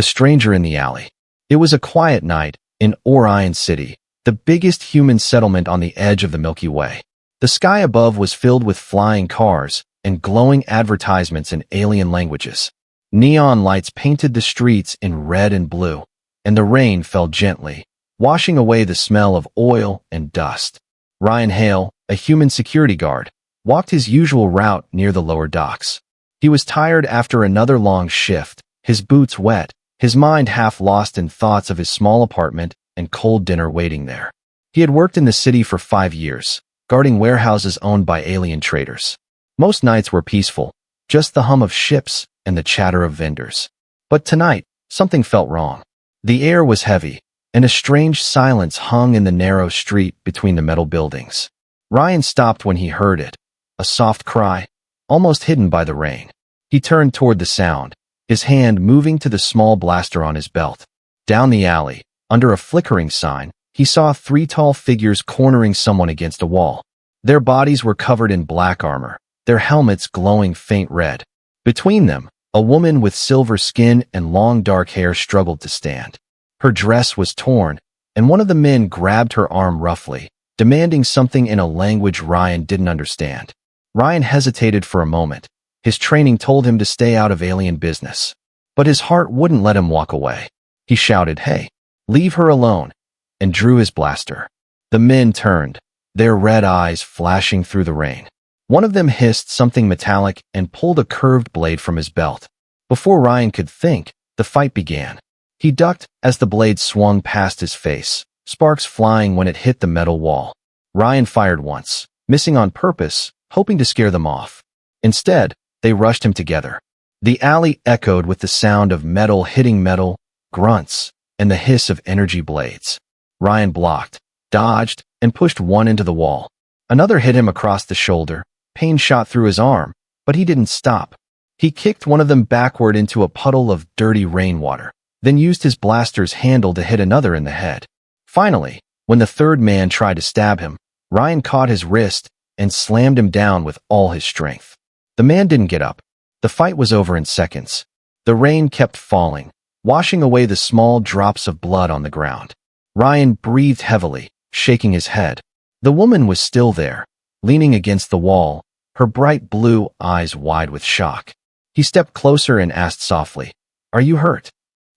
The Stranger in the Alley. It was a quiet night in Orion City, the biggest human settlement on the edge of the Milky Way. The sky above was filled with flying cars and glowing advertisements in alien languages. Neon lights painted the streets in red and blue, and the rain fell gently, washing away the smell of oil and dust. Ryan Hale, a human security guard, walked his usual route near the lower docks. He was tired after another long shift, his boots wet, his mind half lost in thoughts of his small apartment and cold dinner waiting there. He had worked in the city for 5 years, guarding warehouses owned by alien traders. Most nights were peaceful, just the hum of ships and the chatter of vendors. But tonight, something felt wrong. The air was heavy, and a strange silence hung in the narrow street between the metal buildings. Ryan stopped when he heard it, a soft cry, almost hidden by the rain. He turned toward the sound, his hand moving to the small blaster on his belt. Down the alley, under a flickering sign, he saw 3 tall figures cornering someone against a wall. Their bodies were covered in black armor, their helmets glowing faint red. Between them, a woman with silver skin and long dark hair struggled to stand. Her dress was torn, and one of the men grabbed her arm roughly, demanding something in a language Ryan didn't understand. Ryan hesitated for a moment. His training told him to stay out of alien business. But his heart wouldn't let him walk away. He shouted, "Hey, leave her alone," and drew his blaster. The men turned, their red eyes flashing through the rain. One of them hissed something metallic and pulled a curved blade from his belt. Before Ryan could think, the fight began. He ducked as the blade swung past his face, sparks flying when it hit the metal wall. Ryan fired once, missing on purpose, hoping to scare them off. Instead, they rushed him together. The alley echoed with the sound of metal hitting metal, grunts, and the hiss of energy blades. Ryan blocked, dodged, and pushed one into the wall. Another hit him across the shoulder. Pain shot through his arm, but he didn't stop. He kicked one of them backward into a puddle of dirty rainwater, then used his blaster's handle to hit another in the head. Finally, when the third man tried to stab him, Ryan caught his wrist and slammed him down with all his strength. The man didn't get up. The fight was over in seconds. The rain kept falling, washing away the small drops of blood on the ground. Ryan breathed heavily, shaking his head. The woman was still there, leaning against the wall, her bright blue eyes wide with shock. He stepped closer and asked softly, "Are you hurt?"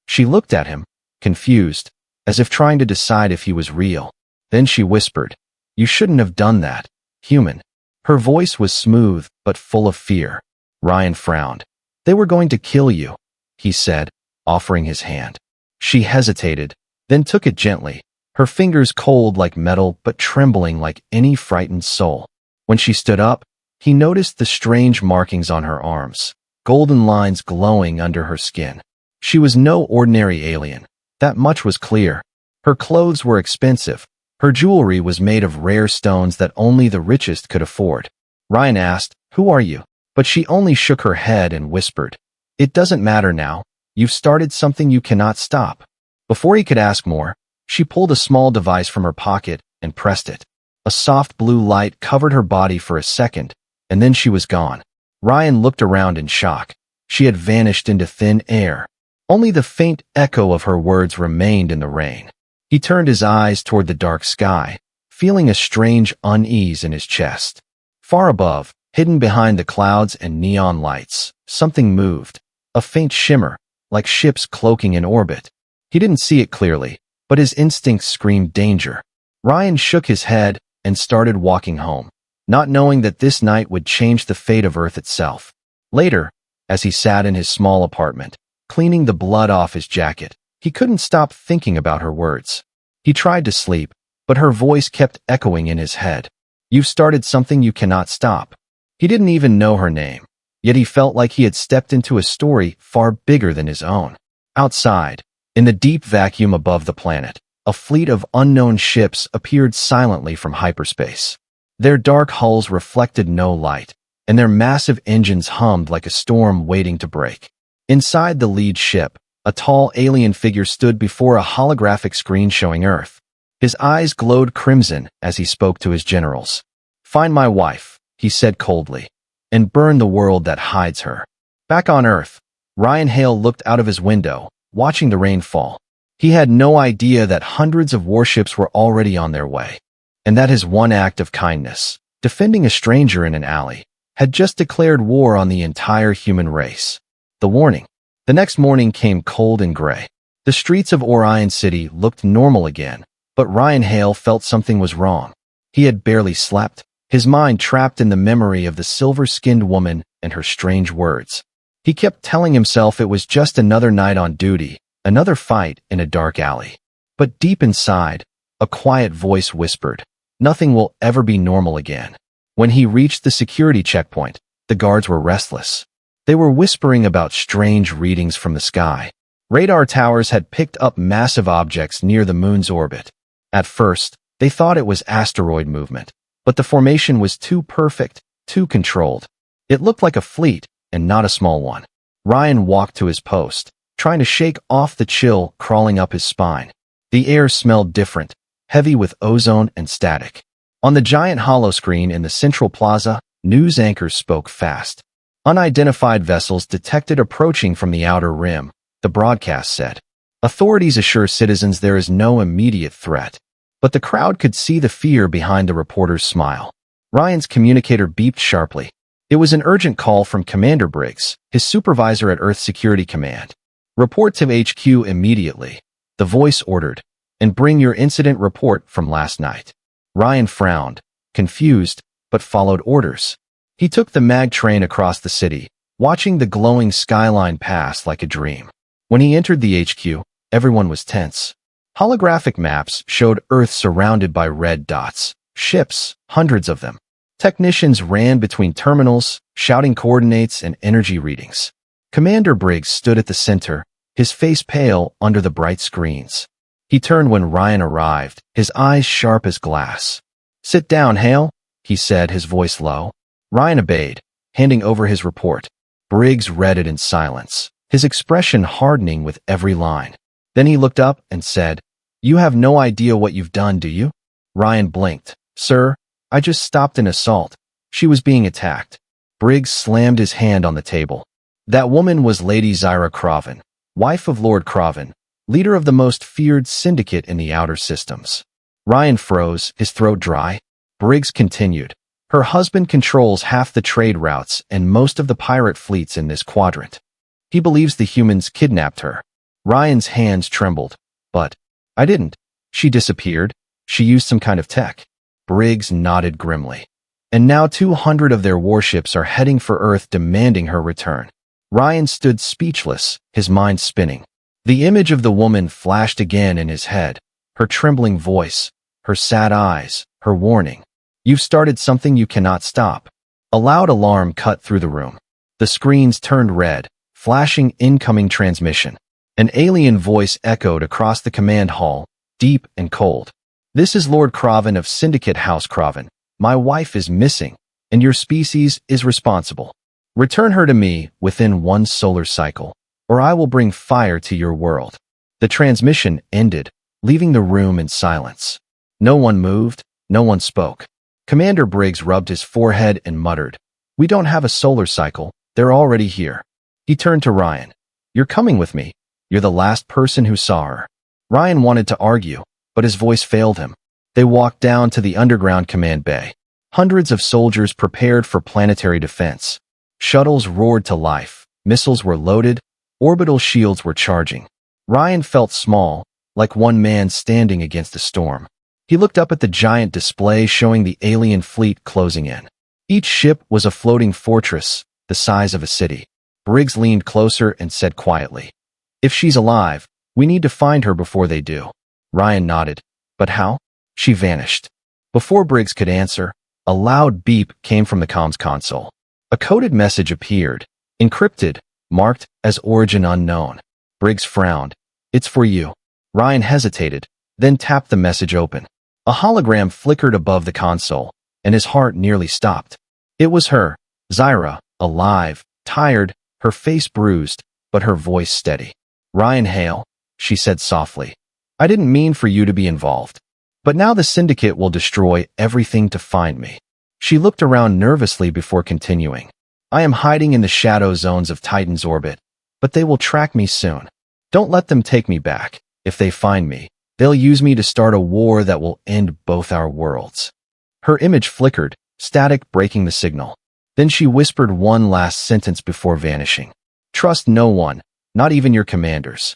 She looked at him, confused, as if trying to decide if he was real. Then she whispered, "You shouldn't have done that, human." Her voice was smooth but full of fear. Ryan frowned. "They were going to kill you," he said, offering his hand. She hesitated, then took it gently, her fingers cold like metal but trembling like any frightened soul. When she stood up, he noticed the strange markings on her arms, golden lines glowing under her skin. She was no ordinary alien. That much was clear. Her clothes were expensive. Her jewelry was made of rare stones that only the richest could afford. Ryan asked, "Who are you?" But she only shook her head and whispered, "It doesn't matter now. You've started something you cannot stop." Before he could ask more, she pulled a small device from her pocket and pressed it. A soft blue light covered her body for a second, and then she was gone. Ryan looked around in shock. She had vanished into thin air. Only the faint echo of her words remained in the rain. He turned his eyes toward the dark sky, feeling a strange unease in his chest. Far above, hidden behind the clouds and neon lights, something moved, a faint shimmer, like ships cloaking in orbit. He didn't see it clearly, but his instincts screamed danger. Ryan shook his head and started walking home, not knowing that this night would change the fate of Earth itself. Later, as he sat in his small apartment, cleaning the blood off his jacket, he couldn't stop thinking about her words. He tried to sleep, but her voice kept echoing in his head. "You've started something you cannot stop." He didn't even know her name, yet he felt like he had stepped into a story far bigger than his own. Outside, in the deep vacuum above the planet, a fleet of unknown ships appeared silently from hyperspace. Their dark hulls reflected no light, and their massive engines hummed like a storm waiting to break. Inside the lead ship, a tall alien figure stood before a holographic screen showing Earth. His eyes glowed crimson as he spoke to his generals. "Find my wife," he said coldly, "and burn the world that hides her." Back on Earth, Ryan Hale looked out of his window, watching the rain fall. He had no idea that hundreds of warships were already on their way, and that his one act of kindness, defending a stranger in an alley, had just declared war on the entire human race. The warning. The next morning came cold and gray. The streets of Orion City looked normal again, but Ryan Hale felt something was wrong. He had barely slept, his mind trapped in the memory of the silver-skinned woman and her strange words. He kept telling himself it was just another night on duty, another fight in a dark alley. But deep inside, a quiet voice whispered, "Nothing will ever be normal again." When he reached the security checkpoint, the guards were restless. They were whispering about strange readings from the sky. Radar towers had picked up massive objects near the moon's orbit. At first, they thought it was asteroid movement, but the formation was too perfect, too controlled. It looked like a fleet, and not a small one. Ryan walked to his post, trying to shake off the chill crawling up his spine. The air smelled different, heavy with ozone and static. On the giant holoscreen in the central plaza, news anchors spoke fast. Unidentified vessels detected approaching from the outer rim, the broadcast said. Authorities assure citizens there is no immediate threat. But the crowd could see the fear behind the reporter's smile. Ryan's communicator beeped sharply. It was an urgent call from Commander Briggs, his supervisor at Earth Security Command. "Report to HQ immediately," the voice ordered, "and bring your incident report from last night." Ryan frowned, confused, but followed orders. He took the mag train across the city, watching the glowing skyline pass like a dream. When he entered the HQ, everyone was tense. Holographic maps showed Earth surrounded by red dots, ships, hundreds of them. Technicians ran between terminals, shouting coordinates and energy readings. Commander Briggs stood at the center, his face pale under the bright screens. He turned when Ryan arrived, his eyes sharp as glass. "Sit down, Hale," he said, his voice low. Ryan obeyed, handing over his report. Briggs read it in silence, his expression hardening with every line. Then he looked up and said, "You have no idea what you've done, do you?" Ryan blinked. "Sir, I just stopped an assault. She was being attacked." Briggs slammed his hand on the table. "That woman was Lady Zyra Craven, wife of Lord Craven, leader of the most feared syndicate in the outer systems." Ryan froze, his throat dry. Briggs continued, "Her husband controls half the trade routes and most of the pirate fleets in this quadrant. He believes the humans kidnapped her." Ryan's hands trembled. "But I didn't. She disappeared. She used some kind of tech." Briggs nodded grimly. "And now 200 of their warships are heading for Earth demanding her return." Ryan stood speechless, his mind spinning. The image of the woman flashed again in his head, her trembling voice, her sad eyes, her warning. "You've started something you cannot stop." A loud alarm cut through the room. The screens turned red, flashing incoming transmission. An alien voice echoed across the command hall, deep and cold. "This is Lord Craven of Syndicate House Craven. My wife is missing, and your species is responsible. Return her to me within one solar cycle, or I will bring fire to your world." The transmission ended, leaving the room in silence. No one moved, no one spoke. Commander Briggs rubbed his forehead and muttered, "We don't have a solar cycle, they're already here." He turned to Ryan. "You're coming with me. You're the last person who saw her." Ryan wanted to argue, but his voice failed him. They walked down to the underground command bay. Hundreds of soldiers prepared for planetary defense. Shuttles roared to life, missiles were loaded, orbital shields were charging. Ryan felt small, like one man standing against a storm. He looked up at the giant display showing the alien fleet closing in. Each ship was a floating fortress, the size of a city. Briggs leaned closer and said quietly, "If she's alive, we need to find her before they do." Ryan nodded. "But how?" She vanished. Before Briggs could answer, a loud beep came from the comms console. A coded message appeared, encrypted, marked as origin unknown. Briggs frowned. "It's for you." Ryan hesitated, then tapped the message open. A hologram flickered above the console, and his heart nearly stopped. It was her, Zyra, alive, tired, her face bruised, but her voice steady. "Ryan Hale," she said softly, "I didn't mean for you to be involved. But now the Syndicate will destroy everything to find me." She looked around nervously before continuing. "I am hiding in the shadow zones of Titan's orbit, but they will track me soon. Don't let them take me back. If they find me, they'll use me to start a war that will end both our worlds." Her image flickered, static breaking the signal. Then she whispered one last sentence before vanishing. "Trust no one, not even your commanders."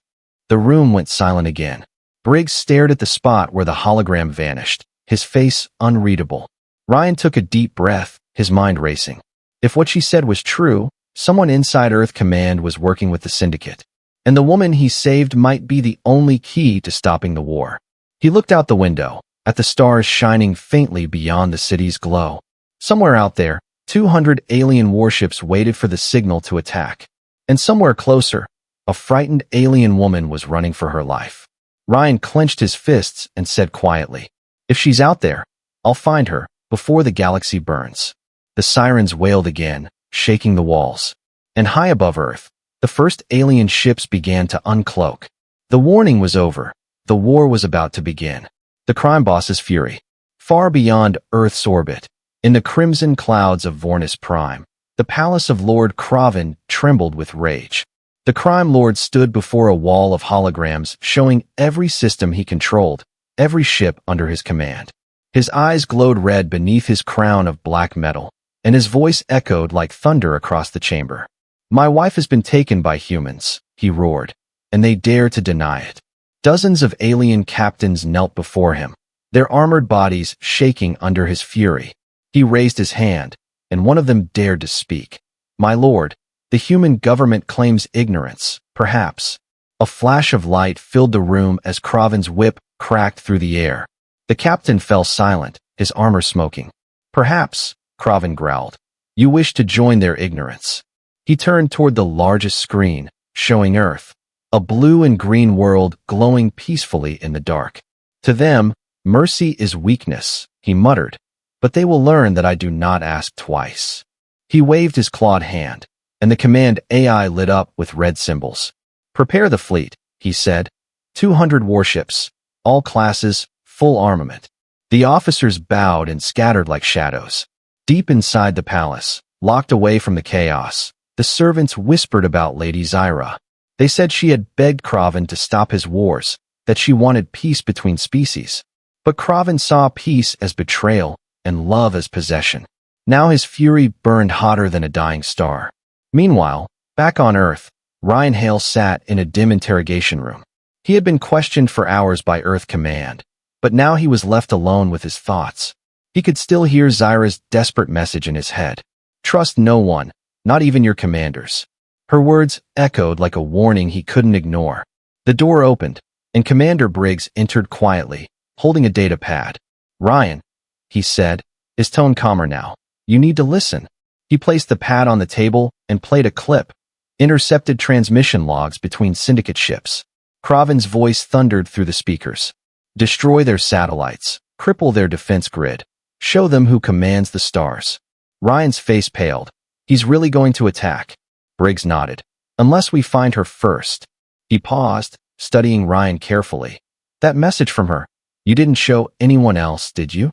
The room went silent again. Briggs stared at the spot where the hologram vanished, his face unreadable. Ryan took a deep breath, his mind racing. If what she said was true, someone inside Earth Command was working with the Syndicate, and the woman he saved might be the only key to stopping the war. He looked out the window, at the stars shining faintly beyond the city's glow. Somewhere out there, 200 alien warships waited for the signal to attack. And somewhere closer, a frightened alien woman was running for her life. Ryan clenched his fists and said quietly, "If she's out there, I'll find her before the galaxy burns." The sirens wailed again, shaking the walls. And high above Earth, the first alien ships began to uncloak. The warning was over. The war was about to begin. The crime boss's fury. Far beyond Earth's orbit, in the crimson clouds of Vornis Prime, the palace of Lord Kraven trembled with rage. The crime lord stood before a wall of holograms showing every system he controlled, every ship under his command. His eyes glowed red beneath his crown of black metal, and his voice echoed like thunder across the chamber. "My wife has been taken by humans," he roared, "and they dare to deny it." Dozens of alien captains knelt before him, their armored bodies shaking under his fury. He raised his hand, and one of them dared to speak. "My lord, the human government claims ignorance, perhaps." A flash of light filled the room as Kraven's whip cracked through the air. The captain fell silent, his armor smoking. "Perhaps," Kraven growled, "you wish to join their ignorance." He turned toward the largest screen, showing Earth, a blue and green world glowing peacefully in the dark. "To them, mercy is weakness," he muttered, "but they will learn that I do not ask twice." He waved his clawed hand, and the command AI lit up with red symbols. "Prepare the fleet," he said. 200 warships, all classes, full armament." The officers bowed and scattered like shadows. Deep inside the palace, locked away from the chaos, the servants whispered about Lady Zyra. They said she had begged Kraven to stop his wars, that she wanted peace between species. But Kraven saw peace as betrayal and love as possession. Now his fury burned hotter than a dying star. Meanwhile, back on Earth, Ryan Hale sat in a dim interrogation room. He had been questioned for hours by Earth Command, but now he was left alone with his thoughts. He could still hear Zyra's desperate message in his head. "Trust no one, not even your commanders." Her words echoed like a warning he couldn't ignore. The door opened, and Commander Briggs entered quietly, holding a data pad. "Ryan," he said, his tone calmer now, "you need to listen." He placed the pad on the table and played a clip. Intercepted transmission logs between Syndicate ships. Kraven's voice thundered through the speakers. "Destroy their satellites, cripple their defense grid, show them who commands the stars." Ryan's face paled. "He's really going to attack?" Briggs nodded. "Unless we find her first." He paused, studying Ryan carefully. "That message from her, you didn't show anyone else, did you?"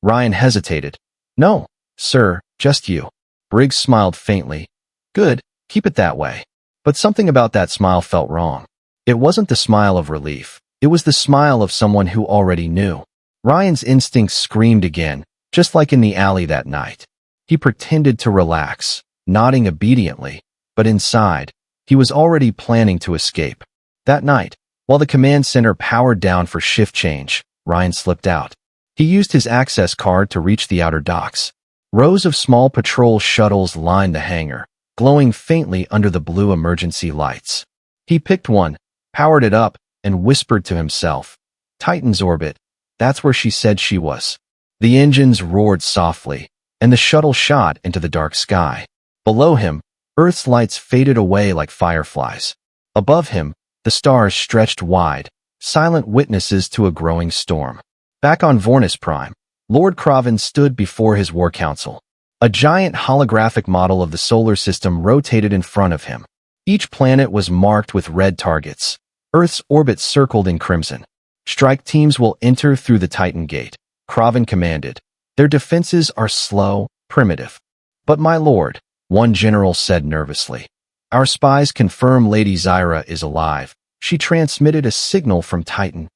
Ryan hesitated. "No, sir, just you." Briggs smiled faintly. "Good, keep it that way." But something about that smile felt wrong. It wasn't the smile of relief. It was the smile of someone who already knew. Ryan's instincts screamed again, just like in the alley that night. He pretended to relax, nodding obediently, but inside, he was already planning to escape. That night, while the command center powered down for shift change, Ryan slipped out. He used his access card to reach the outer docks. Rows of small patrol shuttles lined the hangar, glowing faintly under the blue emergency lights. He picked one, powered it up, and whispered to himself, "Titan's orbit, that's where she said she was." The engines roared softly, and the shuttle shot into the dark sky. Below him, Earth's lights faded away like fireflies. Above him, the stars stretched wide, silent witnesses to a growing storm. Back on Vornis Prime, Lord Kraven stood before his war council. A giant holographic model of the solar system rotated in front of him. Each planet was marked with red targets. Earth's orbit circled in crimson. "Strike teams will enter through the Titan Gate," Kraven commanded. "Their defenses are slow, primitive." "But my lord," one general said nervously, "our spies confirm Lady Zyra is alive, She transmitted a signal from Titan.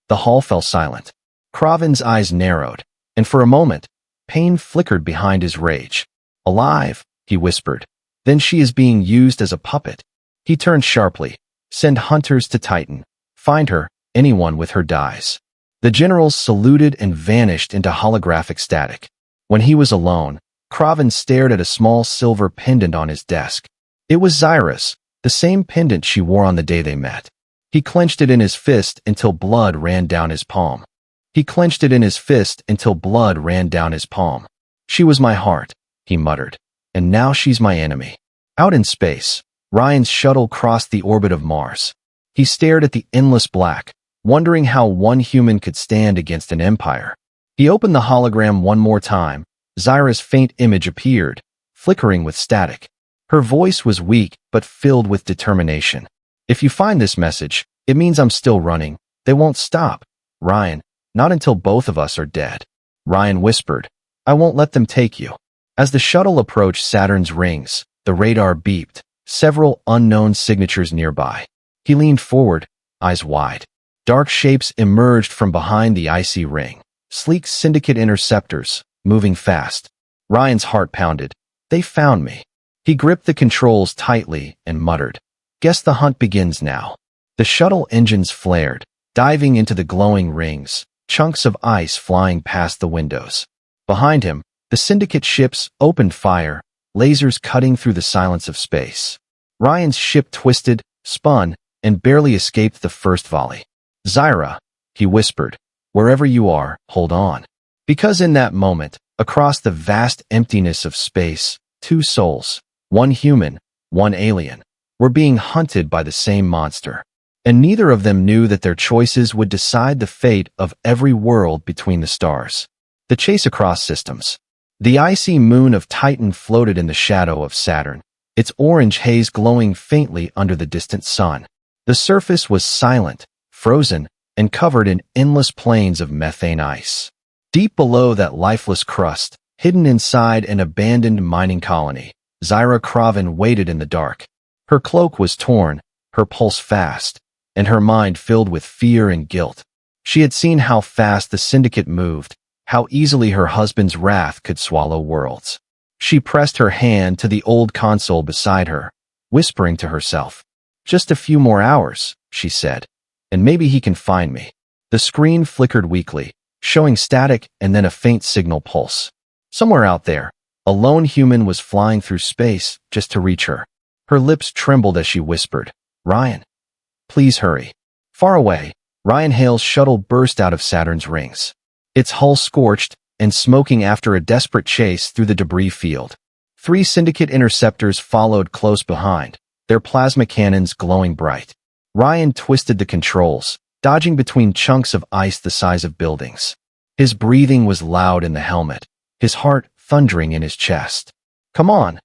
The hall fell silent. Kraven's eyes narrowed, and for a moment, pain flickered behind his rage. Alive, he whispered. Then she is being used as a puppet. He turned sharply. Send hunters to Titan. Find her, anyone with her dies. The generals saluted and vanished into holographic static. When he was alone, Kraven stared at a small silver pendant on his desk. It was Zyra's, the same pendant she wore on the day they met. He clenched it in his fist until blood ran down his palm. He clenched it in his fist until blood ran down his palm. She was my heart, he muttered, and now she's my enemy. Out in space, Ryan's shuttle crossed the orbit of Mars. He stared at the endless black, wondering how one human could stand against an empire. He opened the hologram one more time. Zyra's faint image appeared, flickering with static. Her voice was weak but filled with determination. If you find this message, it means I'm still running. They won't stop. Ryan, not until both of us are dead. Ryan whispered, I won't let them take you. As the shuttle approached Saturn's rings, the radar beeped, several unknown signatures nearby. He leaned forward, eyes wide. Dark shapes emerged from behind the icy ring. Sleek syndicate interceptors, moving fast. Ryan's heart pounded. They found me. He gripped the controls tightly and muttered, Guess the hunt begins now. The shuttle engines flared, diving into the glowing rings, chunks of ice flying past the windows. Behind him, the syndicate ships opened fire, lasers cutting through the silence of space. Ryan's ship twisted, spun, and barely escaped the first volley. Zyra, he whispered, wherever you are, hold on. Because in that moment, across the vast emptiness of space, two souls, one human, one alien, were being hunted by the same monster. And neither of them knew that their choices would decide the fate of every world between the stars. The chase across systems. The icy moon of Titan floated in the shadow of Saturn, its orange haze glowing faintly under the distant sun. The surface was silent, frozen, and covered in endless plains of methane ice. Deep below that lifeless crust, hidden inside an abandoned mining colony, Zyra Kraven waited in the dark. Her cloak was torn, her pulse fast, and her mind filled with fear and guilt. She had seen how fast the syndicate moved, how easily her husband's wrath could swallow worlds. She pressed her hand to the old console beside her, whispering to herself, Just a few more hours, she said, and maybe he can find me. The screen flickered weakly, showing static and then a faint signal pulse. Somewhere out there, a lone human was flying through space just to reach her. Her lips trembled as she whispered, Ryan, please hurry. Far away, Ryan Hale's shuttle burst out of Saturn's rings. Its hull scorched and smoking after a desperate chase through the debris field. 3 syndicate interceptors followed close behind, their plasma cannons glowing bright. Ryan twisted the controls, dodging between chunks of ice the size of buildings. His breathing was loud in the helmet, his heart thundering in his chest. Come on,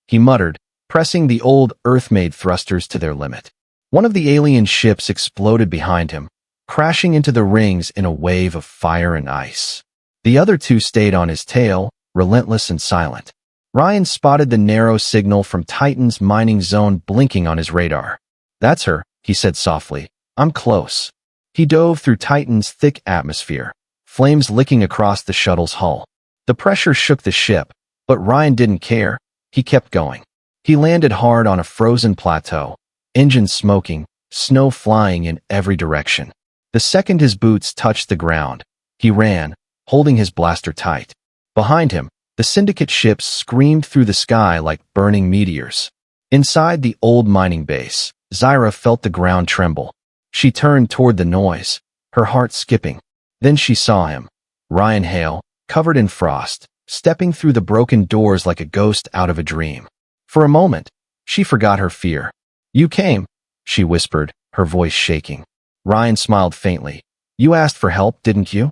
he muttered, pressing the old Earth-made thrusters to their limit. One of the alien ships exploded behind him, crashing into the rings in a wave of fire and ice. The other 2 stayed on his tail, relentless and silent. Ryan spotted the narrow signal from Titan's mining zone blinking on his radar. That's her, he said softly. I'm close. He dove through Titan's thick atmosphere, flames licking across the shuttle's hull. The pressure shook the ship, but Ryan didn't care. He kept going. He landed hard on a frozen plateau, engines smoking, snow flying in every direction. The second his boots touched the ground, he ran, holding his blaster tight. Behind him, the syndicate ships screamed through the sky like burning meteors. Inside the old mining base, Zyra felt the ground tremble. She turned toward the noise, her heart skipping. Then she saw him, Ryan Hale, covered in frost, stepping through the broken doors like a ghost out of a dream. For a moment, she forgot her fear. You came, she whispered, her voice shaking. Ryan smiled faintly. You asked for help, didn't you?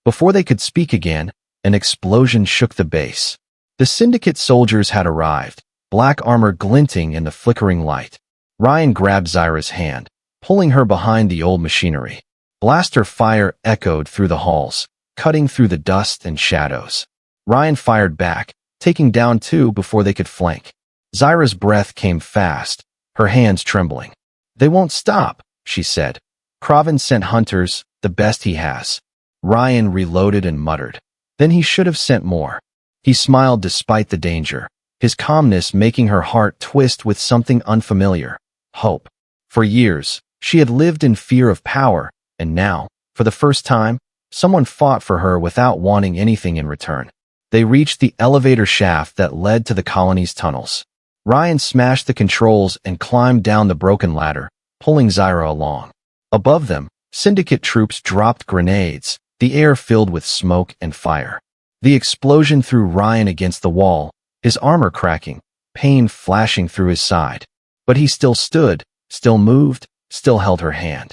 Before they could speak again, an explosion shook the base. The syndicate soldiers had arrived, black armor glinting in the flickering light. Ryan grabbed Zyra's hand, pulling her behind the old machinery. Blaster fire echoed through the halls, cutting through the dust and shadows. Ryan fired back, taking down 2 before they could flank. Zyra's breath came fast, her hands trembling. They won't stop, she said. Kraven sent hunters, the best he has. Ryan reloaded and muttered. Then he should have sent more. He smiled despite the danger, his calmness making her heart twist with something unfamiliar. Hope. For years, she had lived in fear of power, and now, for the first time, someone fought for her without wanting anything in return. They reached the elevator shaft that led to the colony's tunnels. Ryan smashed the controls and climbed down the broken ladder, pulling Zyra along. Above them, Syndicate troops dropped grenades, the air filled with smoke and fire. The explosion threw Ryan against the wall, his armor cracking, pain flashing through his side. But he still stood, still moved, still held her hand.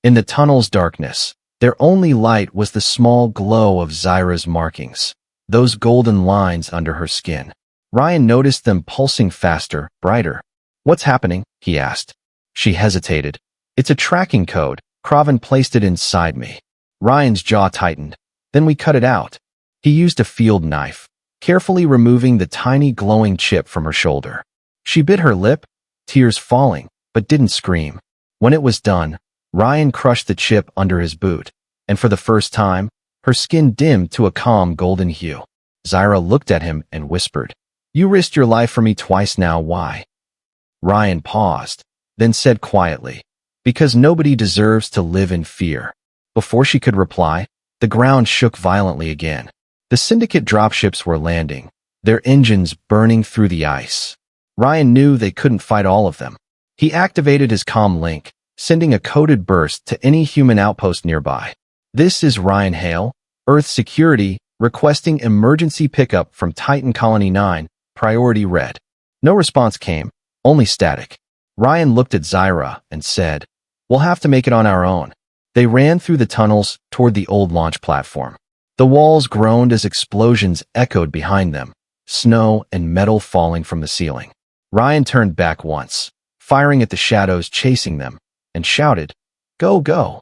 In the tunnel's darkness, their only light was the small glow of Zyra's markings, those golden lines under her skin. Ryan noticed them pulsing faster, brighter. "What's happening?" he asked. She hesitated. "It's a tracking code. Kraven placed it inside me." Ryan's jaw tightened. "Then we cut it out." He used a field knife, carefully removing the tiny glowing chip from her shoulder. She bit her lip, tears falling, but didn't scream. When it was done, Ryan crushed the chip under his boot, and for the first time, her skin dimmed to a calm golden hue. Zyra looked at him and whispered, "You risked your life for me twice now, why?" Ryan paused, then said quietly, "Because nobody deserves to live in fear." Before she could reply, the ground shook violently again. The Syndicate dropships were landing, their engines burning through the ice. Ryan knew they couldn't fight all of them. He activated his comm link, sending a coded burst to any human outpost nearby. "This is Ryan Hale, Earth Security, requesting emergency pickup from Titan Colony 9, priority red." No response came, only static. Ryan looked at Zyra and said, "We'll have to make it on our own." They ran through the tunnels toward the old launch platform. The walls groaned as explosions echoed behind them, snow and metal falling from the ceiling. Ryan turned back once, firing at the shadows chasing them, and shouted, "Go, go."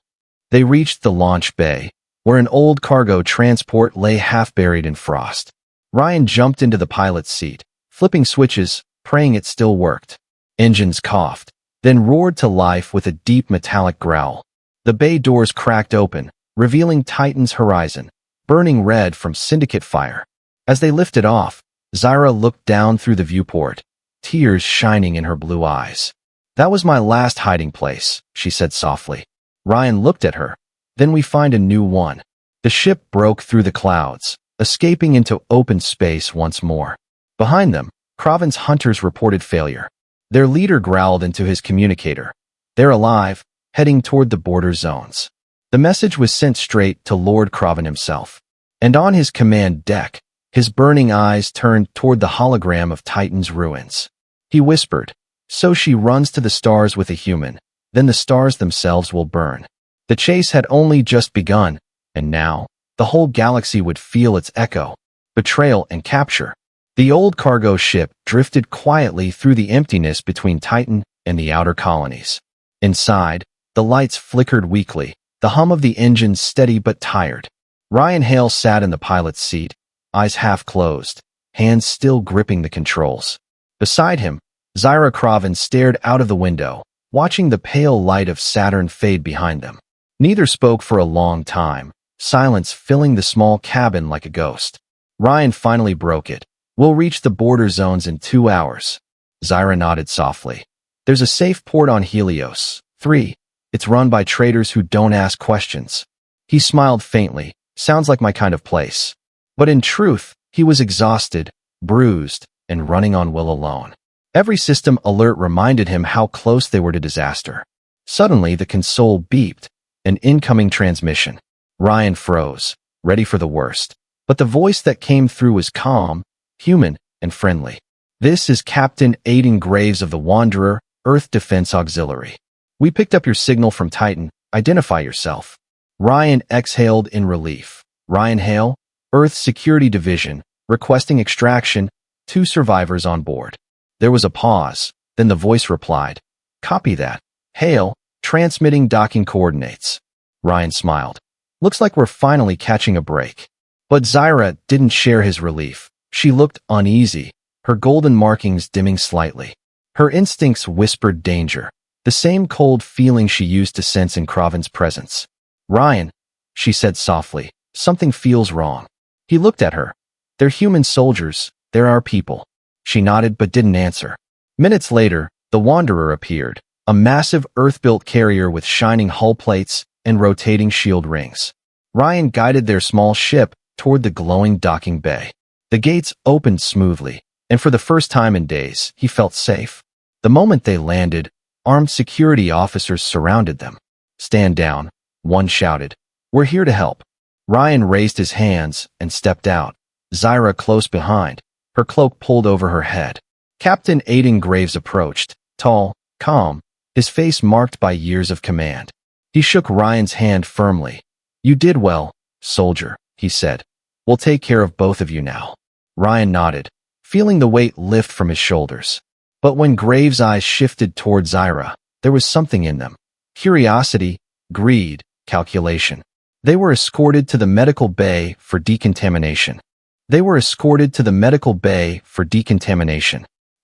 They reached the launch bay, where an old cargo transport lay half buried in frost. Ryan jumped into the pilot's seat, flipping switches, praying it still worked. Engines coughed, then roared to life with a deep metallic growl. The bay doors cracked open, revealing Titan's horizon, burning red from Syndicate fire. As they lifted off, Zyra looked down through the viewport, tears shining in her blue eyes. "That was my last hiding place," she said softly. Ryan looked at her. "Then we find a new one." The ship broke through the clouds, escaping into open space once more. Behind them, Kraven's hunters reported failure. Their leader growled into his communicator. "They're alive, heading toward the border zones." The message was sent straight to Lord Kraven himself. And on his command deck, his burning eyes turned toward the hologram of Titan's ruins. He whispered, "So she runs to the stars with a human, then the stars themselves will burn." The chase had only just begun, and now, the whole galaxy would feel its echo. Betrayal and capture. The old cargo ship drifted quietly through the emptiness between Titan and the outer colonies. Inside, the lights flickered weakly, the hum of the engines steady but tired. Ryan Hale sat in the pilot's seat, eyes half closed, hands still gripping the controls. Beside him, Zyra Kraven stared out of the window, watching the pale light of Saturn fade behind them. Neither spoke for a long time, silence filling the small cabin like a ghost. Ryan finally broke it. "We'll reach the border zones in 2 hours." Zyra nodded softly. "There's a safe port on Helios 3. It's run by traders who don't ask questions." He smiled faintly. "Sounds like my kind of place." But in truth, he was exhausted, bruised, and running on will alone. Every system alert reminded him how close they were to disaster. Suddenly, the console beeped. An incoming transmission. Ryan froze, ready for the worst. But the voice that came through was calm, human, and friendly. "This is Captain Aiden Graves of the Wanderer, Earth Defense Auxiliary. We picked up your signal from Titan. Identify yourself." Ryan exhaled in relief. "Ryan Hale, Earth Security Division, requesting extraction, 2 survivors on board." There was a pause, then the voice replied, "Copy that. Hale, transmitting docking coordinates." Ryan smiled. "Looks like we're finally catching a break." But Zyra didn't share his relief. She looked uneasy, her golden markings dimming slightly. Her instincts whispered danger. The same cold feeling she used to sense in Kraven's presence. "Ryan," she said softly, "something feels wrong." He looked at her. "They're human soldiers. They're our people." She nodded but didn't answer. Minutes later, the Wanderer appeared, a massive Earth-built carrier with shining hull plates and rotating shield rings. Ryan guided their small ship toward the glowing docking bay. The gates opened smoothly, and for the first time in days, he felt safe. The moment they landed, armed security officers surrounded them. "Stand down," one shouted. "We're here to help." Ryan raised his hands and stepped out, Zyra close behind, her cloak pulled over her head. Captain Aiden Graves approached, tall, calm, his face marked by years of command. He shook Ryan's hand firmly. "You did well, soldier," he said. "We'll take care of both of you now." Ryan nodded, feeling the weight lift from his shoulders. But when Graves' eyes shifted toward Zyra, there was something in them. Curiosity, greed, calculation. They were escorted to the medical bay for decontamination.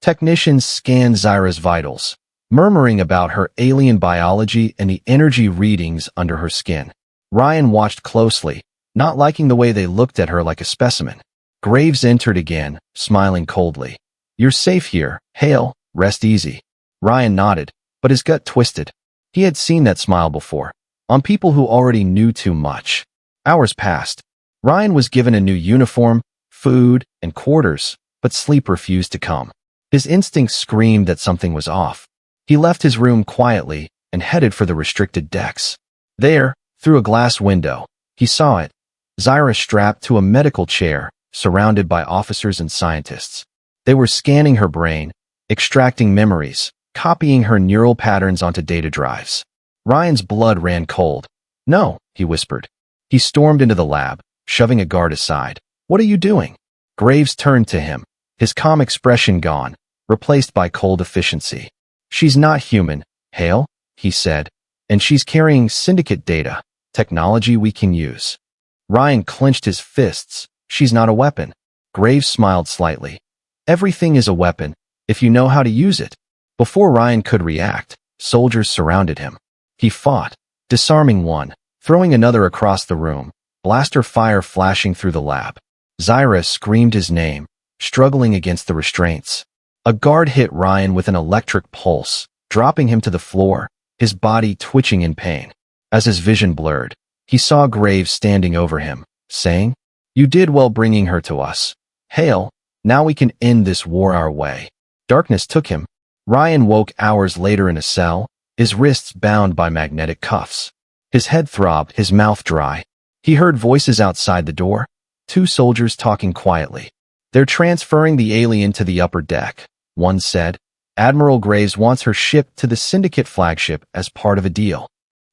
Technicians scanned Zyra's vitals, murmuring about her alien biology and the energy readings under her skin. Ryan watched closely, not liking the way they looked at her like a specimen. Graves entered again, smiling coldly. "You're safe here, Hale. Rest easy." Ryan nodded, but his gut twisted. He had seen that smile before, on people who already knew too much. Hours passed. Ryan was given a new uniform, food, and quarters, but sleep refused to come. His instincts screamed that something was off. He left his room quietly and headed for the restricted decks. There, through a glass window, he saw it. Zyra strapped to a medical chair, surrounded by officers and scientists. They were scanning her brain, extracting memories, copying her neural patterns onto data drives. Ryan's blood ran cold. "No," he whispered. He stormed into the lab, shoving a guard aside. "What are you doing?" Graves turned to him, his calm expression gone, replaced by cold efficiency. "She's not human, Hale," he said, "and she's carrying syndicate data, technology we can use." Ryan clenched his fists. "She's not a weapon." Graves smiled slightly. "Everything is a weapon, if you know how to use it." Before Ryan could react, soldiers surrounded him. He fought, disarming one, throwing another across the room, blaster fire flashing through the lab. Zyra screamed his name, struggling against the restraints. A guard hit Ryan with an electric pulse, dropping him to the floor, his body twitching in pain. As his vision blurred, he saw Graves standing over him, saying, "You did well bringing her to us. Hale, now we can end this war our way." Darkness took him. Ryan woke hours later in a cell, his wrists bound by magnetic cuffs. His head throbbed, his mouth dry. He heard voices outside the door, two soldiers talking quietly. "They're transferring the alien to the upper deck," one said. "Admiral Graves wants her shipped to the Syndicate flagship as part of a deal."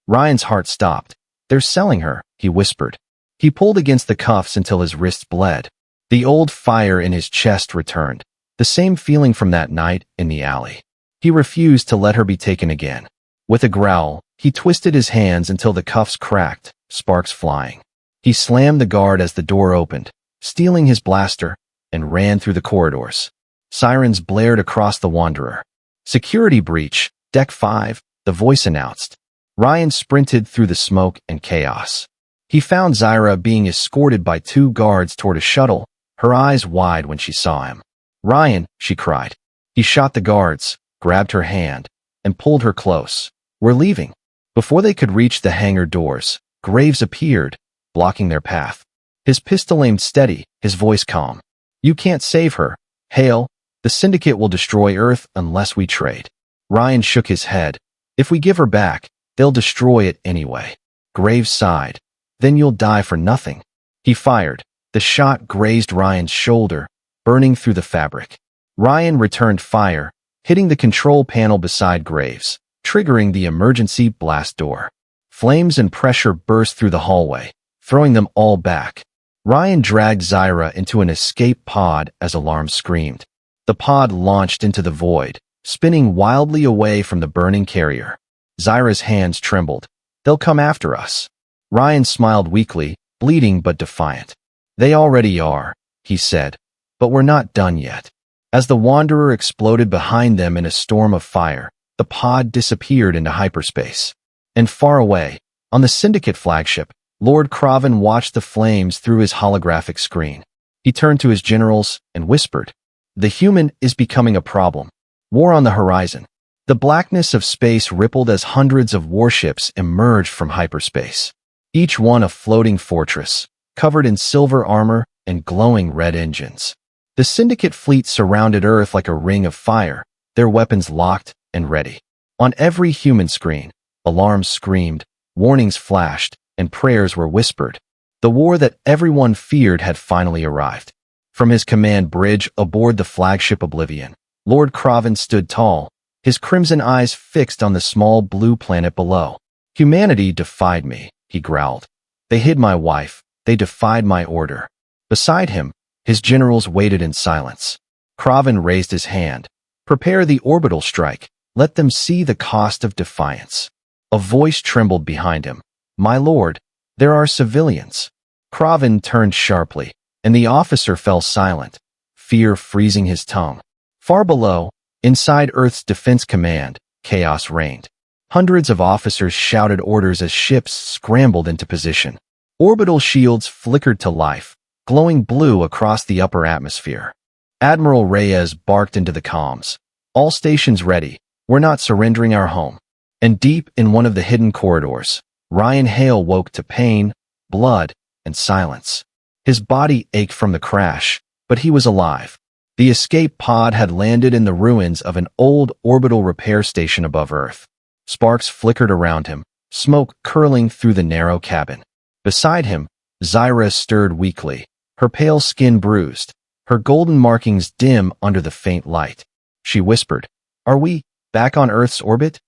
Ryan's heart stopped. "They're selling her," he whispered. He pulled against the cuffs until his wrists bled. The old fire in his chest returned, the same feeling from that night in the alley. He refused to let her be taken again. With a growl, he twisted his hands until the cuffs cracked, sparks flying. He slammed the guard as the door opened, stealing his blaster, and ran through the corridors. Sirens blared across the Wanderer. "Security breach, Deck 5, the voice announced. Ryan sprinted through the smoke and chaos. He found Zyra being escorted by two guards toward a shuttle, her eyes wide when she saw him. "Ryan," she cried. He shot the guards, grabbed her hand, and pulled her close. "We're leaving." Before they could reach the hangar doors, Graves appeared, blocking their path. His pistol aimed steady, his voice calm. "You can't save her, Hale. The Syndicate will destroy Earth unless we trade." Ryan shook his head. "If we give her back, they'll destroy it anyway." Graves sighed. "Then you'll die for nothing." He fired. The shot grazed Ryan's shoulder, burning through the fabric. Ryan returned fire, hitting the control panel beside Graves, triggering the emergency blast door. Flames and pressure burst through the hallway, throwing them all back. Ryan dragged Zyra into an escape pod as alarms screamed. The pod launched into the void, spinning wildly away from the burning carrier. Zyra's hands trembled. "They'll come after us." Ryan smiled weakly, bleeding but defiant. "They already are," he said, "but we're not done yet." As the Wanderer exploded behind them in a storm of fire, the pod disappeared into hyperspace. And far away, on the Syndicate flagship, Lord Kraven watched the flames through his holographic screen. He turned to his generals and whispered, "The human is becoming a problem. War on the horizon." The blackness of space rippled as hundreds of warships emerged from hyperspace. Each one a floating fortress, covered in silver armor and glowing red engines. The Syndicate fleet surrounded Earth like a ring of fire, their weapons locked and ready. On every human screen, alarms screamed, warnings flashed, and prayers were whispered. The war that everyone feared had finally arrived. From his command bridge aboard the flagship Oblivion, Lord Kraven stood tall, his crimson eyes fixed on the small blue planet below. "Humanity defied me," he growled. "They hid my wife. They defied my order." Beside him, his generals waited in silence. Kraven raised his hand. "Prepare the orbital strike. Let them see the cost of defiance." A voice trembled behind him. "My lord, there are civilians." Kraven turned sharply, and the officer fell silent, fear freezing his tongue. Far below, inside Earth's defense command, chaos reigned. Hundreds of officers shouted orders as ships scrambled into position. Orbital shields flickered to life, glowing blue across the upper atmosphere. Admiral Reyes barked into the comms. "All stations ready. We're not surrendering our home." And deep in one of the hidden corridors, Ryan Hale woke to pain, blood, and silence. His body ached from the crash, but he was alive. The escape pod had landed in the ruins of an old orbital repair station above Earth. Sparks flickered around him, smoke curling through the narrow cabin. Beside him, Zyra stirred weakly, her pale skin bruised, her golden markings dim under the faint light. She whispered, "Are we back on Earth's orbit?"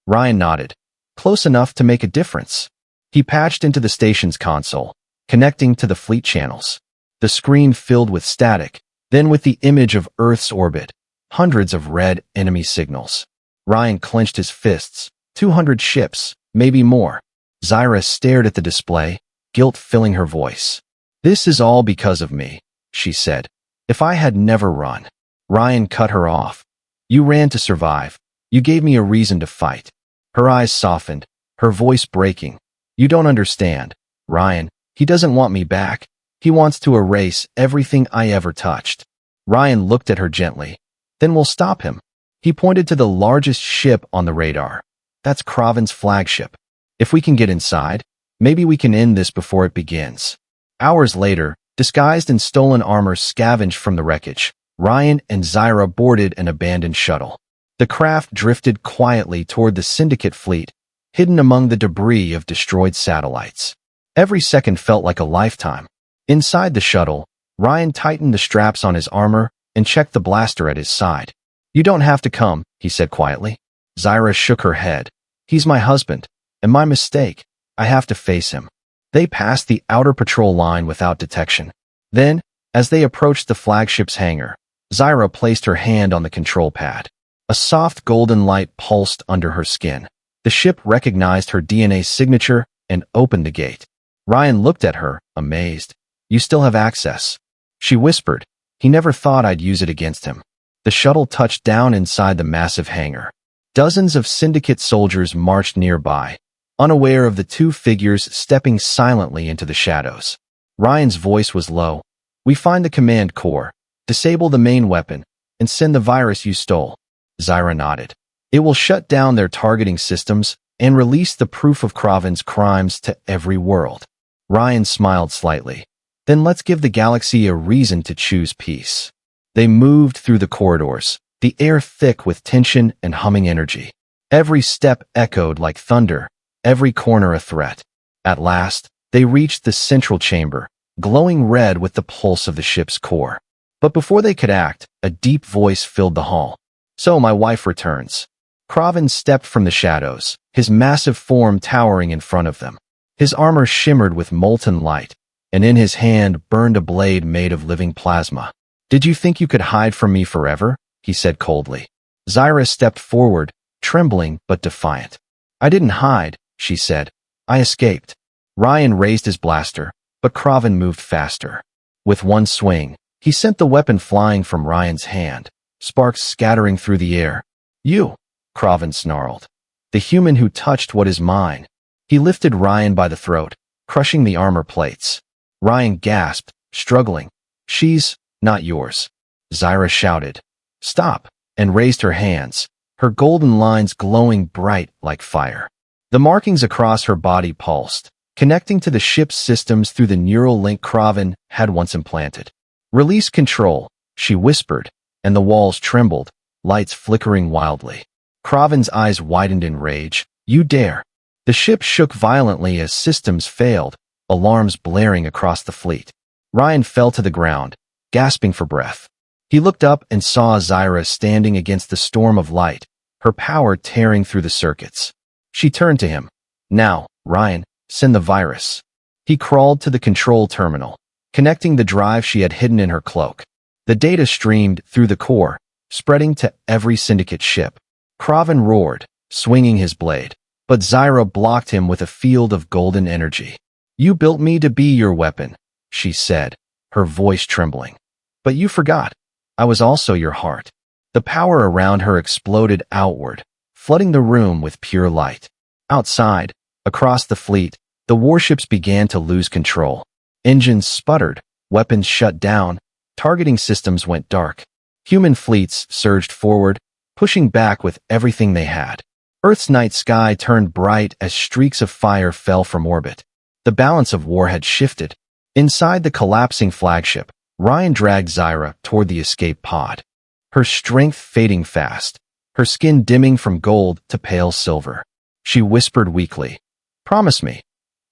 Ryan nodded. "Close enough to make a difference." He patched into the station's console, connecting to the fleet channels. The screen filled with static, then with the image of Earth's orbit, hundreds of red enemy signals. Ryan clenched his fists. 200 ships, maybe more. Zyra stared at the display, guilt filling her voice. "This is all because of me," she said. "If I had never run." Ryan cut her off. "You ran to survive. You gave me a reason to fight." Her eyes softened, her voice breaking. "You don't understand, Ryan. He doesn't want me back. He wants to erase everything I ever touched." Ryan looked at her gently. "Then we'll stop him." He pointed to the largest ship on the radar. "That's Kraven's flagship. If we can get inside, maybe we can end this before it begins." Hours later, disguised in stolen armor scavenged from the wreckage, Ryan and Zyra boarded an abandoned shuttle. The craft drifted quietly toward the Syndicate fleet, hidden among the debris of destroyed satellites. Every second felt like a lifetime. Inside the shuttle, Ryan tightened the straps on his armor and checked the blaster at his side. "You don't have to come," he said quietly. Zyra shook her head. "He's my husband, and my mistake. I have to face him." They passed the outer patrol line without detection. Then, as they approached the flagship's hangar, Zyra placed her hand on the control pad. A soft golden light pulsed under her skin. The ship recognized her DNA signature and opened the gate. Ryan looked at her, amazed. "You still have access," she whispered. He never thought I'd use it against him. The shuttle touched down inside the massive hangar. Dozens of Syndicate soldiers marched nearby, unaware of the two figures stepping silently into the shadows. Ryan's voice was low. "We find the command core, disable the main weapon, and send the virus you stole." Zyra nodded. "It will shut down their targeting systems and release the proof of Kraven's crimes to every world." Ryan smiled slightly. "Then let's give the galaxy a reason to choose peace." They moved through the corridors, the air thick with tension and humming energy. Every step echoed like thunder, every corner a threat. At last, they reached the central chamber, glowing red with the pulse of the ship's core. But before they could act, a deep voice filled the hall. "So my wife returns." Kraven stepped from the shadows, his massive form towering in front of them. His armor shimmered with molten light, and in his hand burned a blade made of living plasma. "Did you think you could hide from me forever?" he said coldly. Zyra stepped forward, trembling but defiant. "I didn't hide," she said. "I escaped." Ryan raised his blaster, but Kraven moved faster. With one swing, he sent the weapon flying from Ryan's hand, sparks scattering through the air. "You!" Kraven snarled. The human who touched what is mine. He lifted Ryan by the throat, crushing the armor plates. Ryan gasped, struggling. She's not yours. Zyra shouted. Stop, and raised her hands, her golden lines glowing bright like fire. The markings across her body pulsed, connecting to the ship's systems through the neural link Kraven had once implanted. Release control, she whispered, and the walls trembled, lights flickering wildly. Kraven's eyes widened in rage. You dare! The ship shook violently as systems failed, alarms blaring across the fleet. Ryan fell to the ground, gasping for breath. He looked up and saw Zyra standing against the storm of light, her power tearing through the circuits. She turned to him. Now, Ryan, send the virus. He crawled to the control terminal, connecting the drive she had hidden in her cloak. The data streamed through the core, spreading to every syndicate ship. Kraven roared, swinging his blade, but Zyra blocked him with a field of golden energy. You built me to be your weapon, she said, her voice trembling. But you forgot. I was also your heart. The power around her exploded outward, flooding the room with pure light. Outside, across the fleet, the warships began to lose control. Engines sputtered, weapons shut down, targeting systems went dark. Human fleets surged forward, pushing back with everything they had. Earth's night sky turned bright as streaks of fire fell from orbit. The balance of war had shifted. Inside the collapsing flagship, Ryan dragged Zyra toward the escape pod. Her strength fading fast, her skin dimming from gold to pale silver. She whispered weakly, Promise me.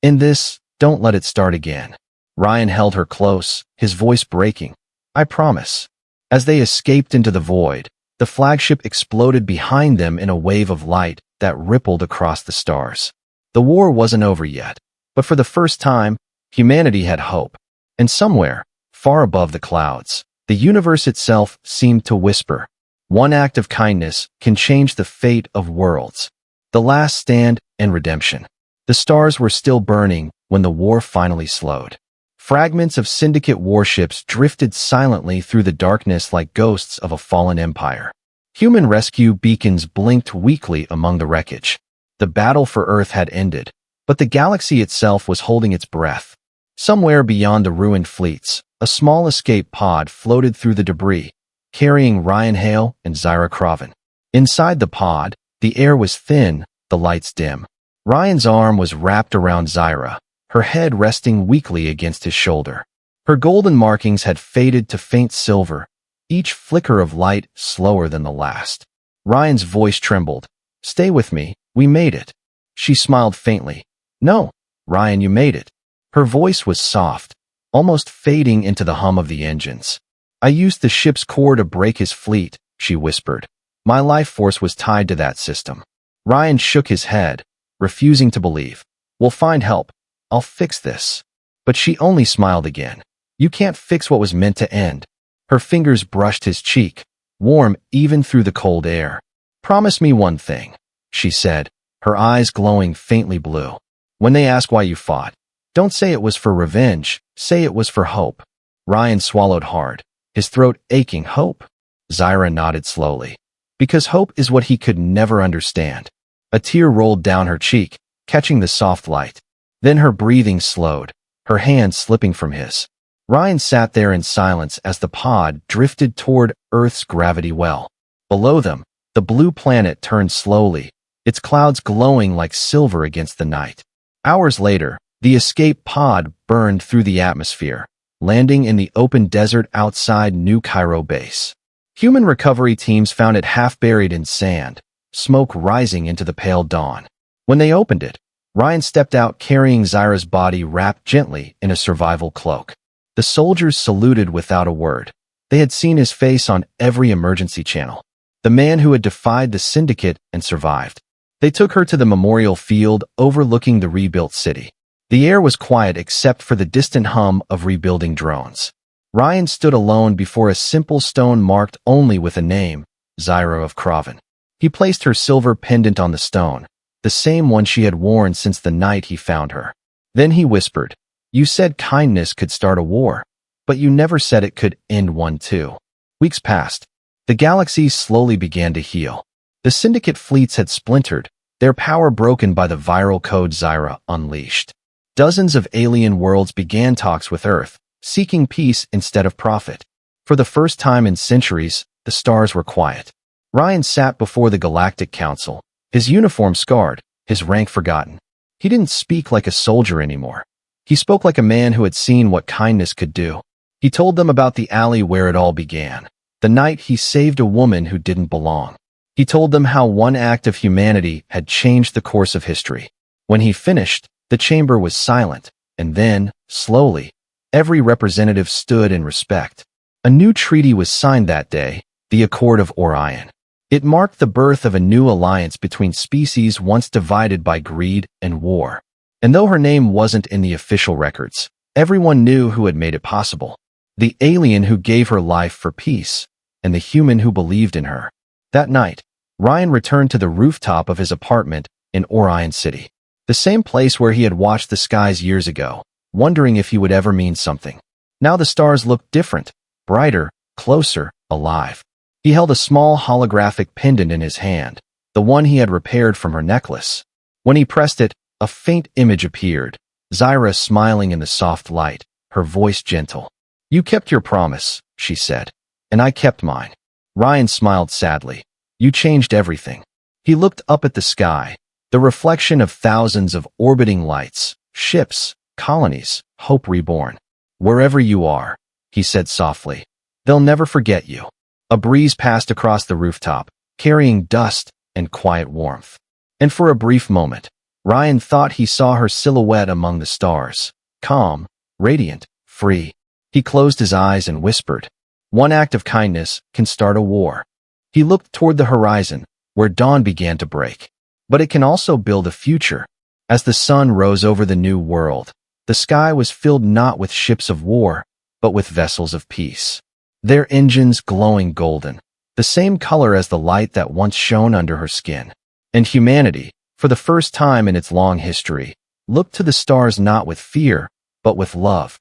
In this, don't let it start again. Ryan held her close, his voice breaking. I promise. As they escaped into the void, the flagship exploded behind them in a wave of light that rippled across the stars. The war wasn't over yet, but for the first time, humanity had hope. And somewhere, far above the clouds, the universe itself seemed to whisper, one act of kindness can change the fate of worlds. The last stand and redemption. The stars were still burning when the war finally slowed. Fragments of syndicate warships drifted silently through the darkness like ghosts of a fallen empire. Human rescue beacons blinked weakly among the wreckage. The battle for Earth had ended, but the galaxy itself was holding its breath. Somewhere beyond the ruined fleets, a small escape pod floated through the debris, carrying Ryan Hale and Zyra Kraven. Inside the pod, the air was thin, the lights dim. Ryan's arm was wrapped around Zyra, her head resting weakly against his shoulder. Her golden markings had faded to faint silver, each flicker of light slower than the last. Ryan's voice trembled. Stay with me, we made it. She smiled faintly. No, Ryan, you made it. Her voice was soft, almost fading into the hum of the engines. I used the ship's core to break his fleet, she whispered. My life force was tied to that system. Ryan shook his head, refusing to believe. We'll find help. I'll fix this. But she only smiled again. You can't fix what was meant to end. Her fingers brushed his cheek, warm even through the cold air. Promise me one thing, she said, her eyes glowing faintly blue. When they ask why you fought, don't say it was for revenge, say it was for hope. Ryan swallowed hard, his throat aching. Hope? Zyra nodded slowly. Because hope is what he could never understand. A tear rolled down her cheek, catching the soft light. Then her breathing slowed, her hand slipping from his. Ryan sat there in silence as the pod drifted toward Earth's gravity well. Below them, the blue planet turned slowly, its clouds glowing like silver against the night. Hours later, the escape pod burned through the atmosphere, landing in the open desert outside New Cairo base. Human recovery teams found it half buried in sand, smoke rising into the pale dawn. When they opened it, Ryan stepped out carrying Zyra's body wrapped gently in a survival cloak. The soldiers saluted without a word. They had seen his face on every emergency channel. The man who had defied the syndicate and survived. They took her to the memorial field overlooking the rebuilt city. The air was quiet except for the distant hum of rebuilding drones. Ryan stood alone before a simple stone marked only with a name, Zyra of Kraven. He placed her silver pendant on the stone, the same one she had worn since the night he found her. Then he whispered, You said kindness could start a war, but you never said it could end one too. Weeks passed. The galaxy slowly began to heal. The Syndicate fleets had splintered, their power broken by the viral code Zyra unleashed. Dozens of alien worlds began talks with Earth, seeking peace instead of profit. For the first time in centuries, the stars were quiet. Ryan sat before the Galactic Council, his uniform scarred, his rank forgotten. He didn't speak like a soldier anymore. He spoke like a man who had seen what kindness could do. He told them about the alley where it all began, the night he saved a woman who didn't belong. He told them how one act of humanity had changed the course of history. When he finished, the chamber was silent, and then, slowly, every representative stood in respect. A new treaty was signed that day, the Accord of Orion. It marked the birth of a new alliance between species once divided by greed and war. And though her name wasn't in the official records, everyone knew who had made it possible. The alien who gave her life for peace, and the human who believed in her. That night, Ryan returned to the rooftop of his apartment in Orion City, the same place where he had watched the skies years ago, wondering if he would ever mean something. Now the stars looked different, brighter, closer, alive. He held a small holographic pendant in his hand, the one he had repaired from her necklace. When he pressed it, a faint image appeared, Zyra smiling in the soft light, her voice gentle. "You kept your promise," she said, "and I kept mine." Ryan smiled sadly. "You changed everything." He looked up at the sky, the reflection of thousands of orbiting lights, ships, colonies, hope reborn. "Wherever you are," he said softly, "they'll never forget you." A breeze passed across the rooftop, carrying dust and quiet warmth. And for a brief moment, Ryan thought he saw her silhouette among the stars, calm, radiant, free. He closed his eyes and whispered, "One act of kindness can start a war." He looked toward the horizon, where dawn began to break. But it can also build a future. As the sun rose over the new world, the sky was filled not with ships of war, but with vessels of peace. Their engines glowing golden, the same color as the light that once shone under her skin. And humanity, for the first time in its long history, looked to the stars not with fear, but with love.